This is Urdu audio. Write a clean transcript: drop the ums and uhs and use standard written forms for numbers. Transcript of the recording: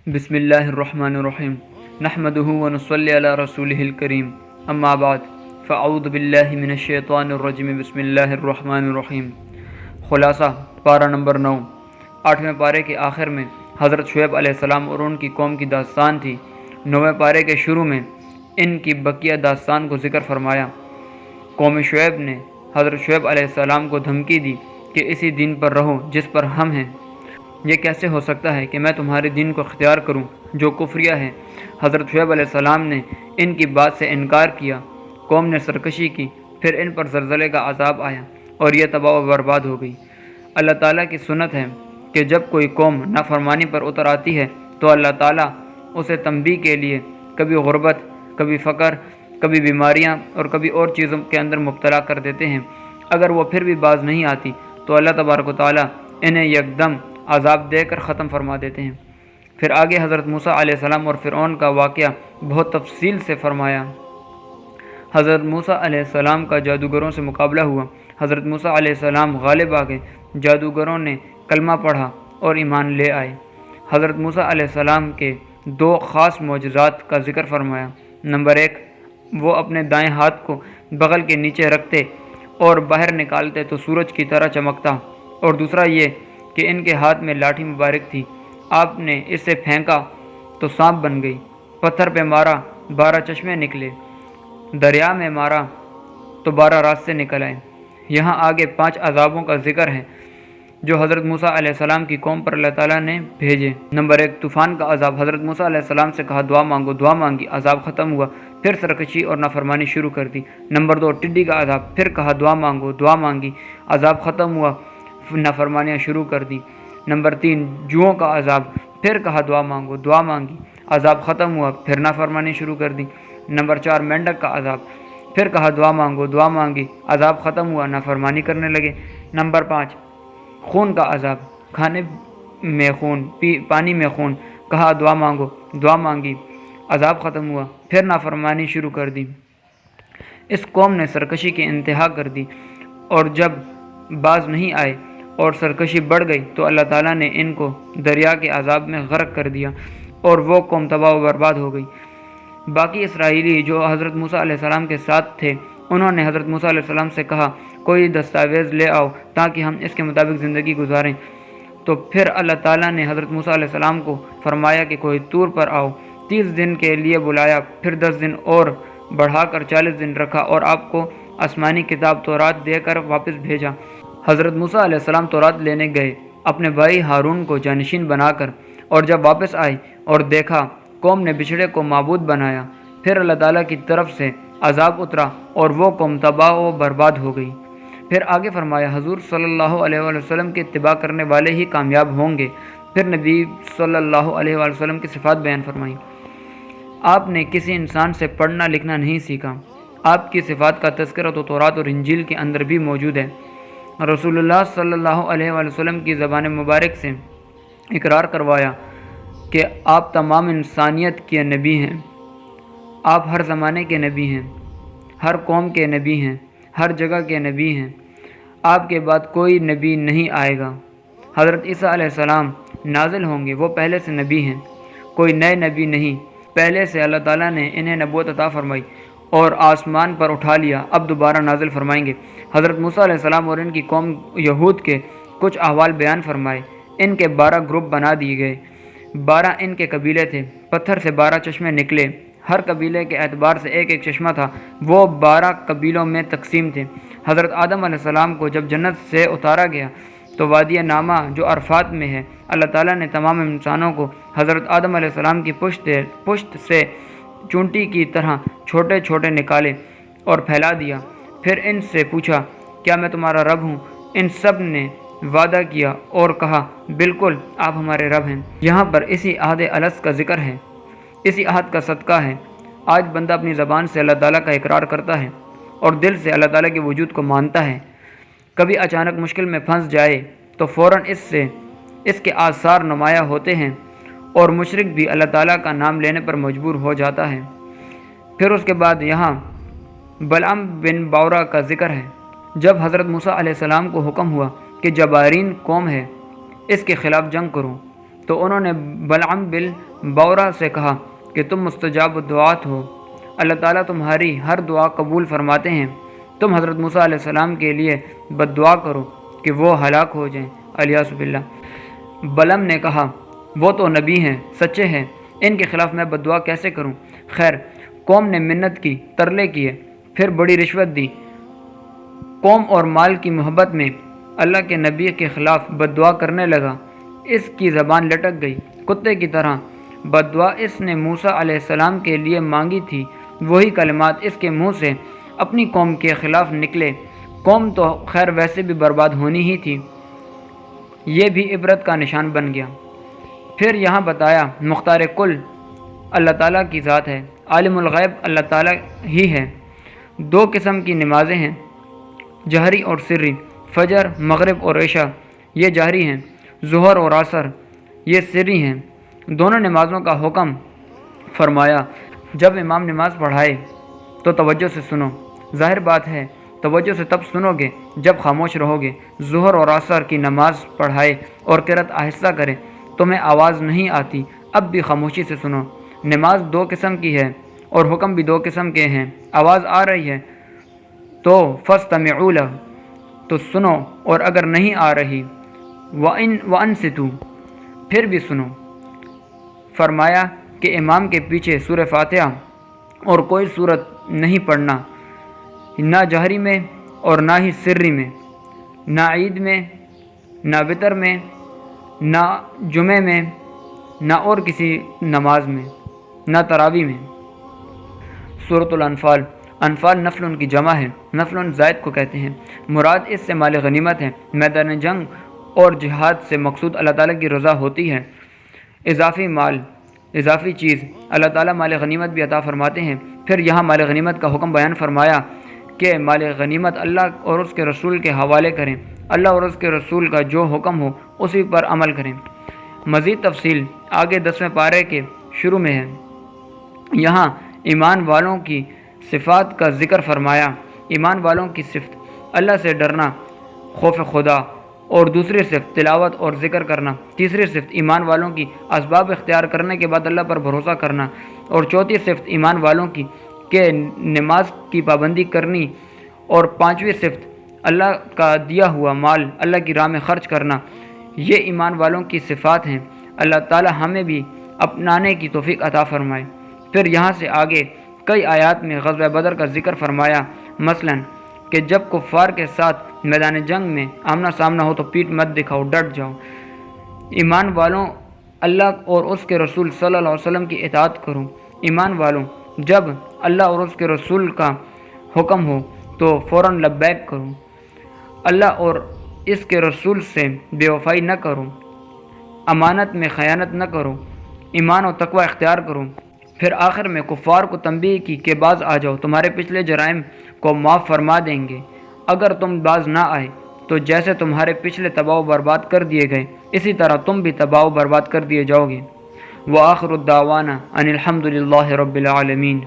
بسم اللہ الرحمن الرحیم نحمده ونصلی علی رسولہ الکریم اما بعد فاعوذ باللہ من الشیطان الرجیم بسم اللہ الرحمن الرحیم۔ خلاصہ پارہ نمبر 9۔ 8ویں پارے کے آخر میں حضرت شعیب علیہ السلام اور ان کی قوم کی داستان تھی۔ 9ویں پارے کے شروع میں ان کی بقیہ داستان کو ذکر فرمایا۔ قوم شعیب نے حضرت شعیب علیہ السلام کو دھمکی دی کہ اسی دین پر رہو جس پر ہم ہیں۔ یہ کیسے ہو سکتا ہے کہ میں تمہارے دین کو اختیار کروں جو کفریہ ہے؟ حضرت شعیب علیہ السلام نے ان کی بات سے انکار کیا۔ قوم نے سرکشی کی، پھر ان پر زلزلے کا عذاب آیا اور یہ تباہ و برباد ہو گئی۔ اللہ تعالیٰ کی سنت ہے کہ جب کوئی قوم نافرمانی پر اتر آتی ہے تو اللہ تعالیٰ اسے تنبیہ کے لیے کبھی غربت، کبھی فقر، کبھی بیماریاں اور کبھی اور چیزوں کے اندر مبتلا کر دیتے ہیں۔ اگر وہ پھر بھی باز نہیں آتی تو اللہ تبارک و تعالیٰ انہیں یکدم عذاب دے کر ختم فرما دیتے ہیں۔ پھر آگے حضرت موسیٰ علیہ السلام اور فرعون کا واقعہ بہت تفصیل سے فرمایا۔ حضرت موسیٰ علیہ السلام کا جادوگروں سے مقابلہ ہوا۔ حضرت موسیٰ علیہ السلام غالب آ گئے۔ جادوگروں نے کلمہ پڑھا اور ایمان لے آئے۔ حضرت موسیٰ علیہ السلام کے 2 خاص معجزات کا ذکر فرمایا۔ نمبر 1، وہ اپنے دائیں ہاتھ کو بغل کے نیچے رکھتے اور باہر نکالتے تو سورج کی طرح چمکتا، اور دوسرا یہ کہ ان کے ہاتھ میں لاٹھی مبارک تھی، آپ نے اسے پھینکا تو سانپ بن گئی، پتھر پہ مارا 12 چشمے نکلے، دریا میں مارا تو 12 راستے نکل آئے۔ یہاں آگے 5 عذابوں کا ذکر ہے جو حضرت موسیٰ علیہ السلام کی قوم پر اللہ تعالیٰ نے بھیجے۔ نمبر 1، طوفان کا عذاب۔ حضرت موسیٰ علیہ السلام سے کہا دعا مانگو، دعا مانگی، عذاب ختم ہوا، پھر سرکشی اور نافرمانی شروع کر دی۔ نمبر 2، ٹڈی کا عذاب۔ پھر کہا دعا مانگو، دعا مانگی، عذاب ختم ہوا، نافرمانیاں شروع کر دی۔ نمبر 3، جوؤں کا عذاب۔ پھر کہا دعا مانگو، دعا مانگی، عذاب ختم ہوا، پھر نافرمانی شروع کر دی۔ نمبر 4، مینڈک کا عذاب۔ پھر کہا دعا مانگو، دعا مانگی، عذاب ختم ہوا، نافرمانی کرنے لگے۔ نمبر 5، خون کا عذاب۔ کھانے میں خون، پانی میں خون، کہا دعا مانگو، دعا مانگی، عذاب ختم ہوا، پھر نافرمانی شروع کر دی۔ اس قوم نے سرکشی کی انتہا کر دی، اور جب باز نہیں آئے اور سرکشی بڑھ گئی تو اللہ تعالیٰ نے ان کو دریا کے عذاب میں غرق کر دیا اور وہ قوم تباہ و برباد ہو گئی۔ باقی اسرائیلی جو حضرت موسیٰ علیہ السلام کے ساتھ تھے، انہوں نے حضرت موسیٰ علیہ السلام سے کہا کوئی دستاویز لے آؤ تاکہ ہم اس کے مطابق زندگی گزاریں۔ تو پھر اللہ تعالیٰ نے حضرت موسیٰ علیہ السلام کو فرمایا کہ کوئی طور پر آؤ، 30 دن کے لیے بلایا، پھر 10 دن اور بڑھا کر 40 دن رکھا اور آپ کو آسمانی کتاب تورات دے کر واپس بھیجا۔ حضرت موسیٰ علیہ السلام تورات لینے گئے اپنے بھائی ہارون کو جانشین بنا کر، اور جب واپس آئے اور دیکھا قوم نے بچھڑے کو معبود بنایا، پھر اللہ تعالیٰ کی طرف سے عذاب اترا اور وہ قوم تباہ و برباد ہو گئی۔ پھر آگے فرمایا حضور صلی اللہ علیہ وآلہ وسلم کی اتباع کرنے والے ہی کامیاب ہوں گے۔ پھر نبی صلی اللہ علیہ وآلہ وسلم کی صفات بیان فرمائی۔ آپ نے کسی انسان سے پڑھنا لکھنا نہیں سیکھا۔ آپ کی صفات کا تذکرہ تو تورات اور انجیل کے اندر بھی موجود ہے۔ رسول اللہ صلی اللہ علیہ وآلہ وسلم کی زبان مبارک سے اقرار کروایا کہ آپ تمام انسانیت کے نبی ہیں، آپ ہر زمانے کے نبی ہیں، ہر قوم کے نبی ہیں، ہر جگہ کے نبی ہیں، آپ کے بعد کوئی نبی نہیں آئے گا۔ حضرت عیسیٰ علیہ السلام نازل ہوں گے، وہ پہلے سے نبی ہیں، کوئی نئے نبی نہیں، پہلے سے اللہ تعالیٰ نے انہیں نبوت عطا فرمائی اور آسمان پر اٹھا لیا، اب دوبارہ نازل فرمائیں گے۔ حضرت موسیٰ علیہ السلام اور ان کی قوم یہود کے کچھ احوال بیان فرمائے۔ ان کے 12 گروپ بنا دیے گئے، 12 ان کے قبیلے تھے، پتھر سے 12 چشمے نکلے، ہر قبیلے کے اعتبار سے ایک ایک چشمہ تھا، وہ 12 قبیلوں میں تقسیم تھے۔ حضرت آدم علیہ السلام کو جب جنت سے اتارا گیا تو وادی نامہ جو عرفات میں ہے، اللہ تعالیٰ نے تمام انسانوں کو حضرت آدم علیہ السلام کی پشت سے چونٹی کی طرح چھوٹے چھوٹے نکالے اور پھیلا دیا۔ پھر ان سے پوچھا کیا میں تمہارا رب ہوں؟ ان سب نے وعدہ کیا اور کہا بالکل آپ ہمارے رب ہیں۔ یہاں پر اسی عہد الست کا ذکر ہے، اسی عہد کا صدقہ ہے آج بندہ اپنی زبان سے اللہ تعالیٰ کا اقرار کرتا ہے اور دل سے اللہ تعالیٰ کے وجود کو مانتا ہے۔ کبھی اچانک مشکل میں پھنس جائے تو فوراً اس کے آثار نمایاں ہوتے ہیں اور مشرک بھی اللہ تعالیٰ کا نام لینے پر مجبور ہو جاتا ہے۔ پھر اس کے بعد یہاں بلعام بن باورا کا ذکر ہے۔ جب حضرت موسیٰ علیہ السلام کو حکم ہوا کہ جبارین قوم ہے، اس کے خلاف جنگ کرو، تو انہوں نے بلعم بن بورہ سے کہا کہ تم مستجاب الدعات ہو، اللہ تعالیٰ تمہاری ہر دعا قبول فرماتے ہیں، تم حضرت موسیٰ علیہ السلام کے لیے بد دعا کرو کہ وہ ہلاک ہو جائیں، الیاذ باللہ۔ بلعم نے کہا وہ تو نبی ہیں، سچے ہیں، ان کے خلاف میں بد دعا کیسے کروں؟ خیر، قوم نے منت کی، ترلے کیے، پھر بڑی رشوت دی۔ قوم اور مال کی محبت میں اللہ کے نبی کے خلاف بد دعا کرنے لگا، اس کی زبان لٹک گئی کتے کی طرح۔ بد دعا اس نے موسیٰ علیہ السلام کے لیے مانگی تھی، وہی کلمات اس کے منہ سے اپنی قوم کے خلاف نکلے۔ قوم تو خیر ویسے بھی برباد ہونی ہی تھی، یہ بھی عبرت کا نشان بن گیا۔ پھر یہاں بتایا مختار کل اللہ تعالیٰ کی ذات ہے، عالم الغیب اللہ تعالیٰ ہی ہے۔ دو قسم کی نمازیں ہیں، جہری اور سری، فجر، مغرب اور عشاء یہ جہری ہیں، ظہر اور عصر یہ سری ہیں۔ دونوں نمازوں کا حکم فرمایا، جب امام نماز پڑھائے تو توجہ سے سنو۔ ظاہر بات ہے توجہ سے تب سنو گے جب خاموش رہو گے۔ ظہر اور عصر کی نماز پڑھائے اور قرأت آہستہ کرے، تمہیں آواز نہیں آتی، اب بھی خاموشی سے سنو۔ نماز دو قسم کی ہے اور حکم بھی دو قسم کے ہیں۔ آواز آ رہی ہے تو فاستمعوا لہ، تو سنو، اور اگر نہیں آ رہی وانصتوا، پھر بھی سنو۔ فرمایا کہ امام کے پیچھے سورہ فاتحہ اور کوئی سورت نہیں پڑھنا، نہ جہری میں اور نہ ہی سری میں، نہ عید میں، نہ وطر میں، نہ جمعے میں، نہ اور کسی نماز میں، نہ تراویح میں۔ سورۃ الانفال، انفال نفل کی جمع ہے، نفل زائد کو کہتے ہیں۔ مراد اس سے مال غنیمت ہے۔ میدان جنگ اور جہاد سے مقصود اللہ تعالیٰ کی رضا ہوتی ہے۔ اضافی مال، اضافی چیز، اللہ تعالیٰ مال غنیمت بھی عطا فرماتے ہیں۔ پھر یہاں مال غنیمت کا حکم بیان فرمایا کہ مال غنیمت اللہ اور اس کے رسول کے حوالے کریں، اللہ اور اس کے رسول کا جو حکم ہو اسی پر عمل کریں۔ مزید تفصیل آگے 10ویں پارے کے شروع میں ہے۔ یہاں ایمان والوں کی صفات کا ذکر فرمایا۔ ایمان والوں کی صفت اللہ سے ڈرنا، خوف خدا، اور دوسری صفت تلاوت اور ذکر کرنا۔ تیسری صفت ایمان والوں کی اسباب اختیار کرنے کے بعد اللہ پر بھروسہ کرنا، اور چوتھی صفت ایمان والوں کی کہ نماز کی پابندی کرنی، اور پانچویں صفت اللہ کا دیا ہوا مال اللہ کی راہ میں خرچ کرنا۔ یہ ایمان والوں کی صفات ہیں۔ اللہ تعالی ہمیں بھی اپنانے کی توفیق عطا فرمائے۔ پھر یہاں سے آگے کئی آیات میں غزوہ بدر کا ذکر فرمایا، مثلا کہ جب کفار کے ساتھ میدان جنگ میں آمنا سامنا ہو تو پیٹھ مت دکھاؤ، ڈٹ جاؤ۔ ایمان والوں، اللہ اور اس کے رسول صلی اللہ علیہ وسلم کی اطاعت کرو۔ ایمان والوں، جب اللہ اور اس کے رسول کا حکم ہو تو فوراً لبیک کرو۔ اللہ اور اس کے رسول سے بے وفائی نہ کرو، امانت میں خیانت نہ کرو، ایمان و تقوی اختیار کرو۔ پھر آخر میں کفار کو تنبیہ کی کہ باز آ جاؤ، تمہارے پچھلے جرائم کو معاف فرما دیں گے۔ اگر تم باز نہ آئے تو جیسے تمہارے پچھلے تباہ و برباد کر دیے گئے، اسی طرح تم بھی تباہ و برباد کر دیے جاؤ گے۔ وآخر الدعوانا ان الحمد للہ رب العالمین۔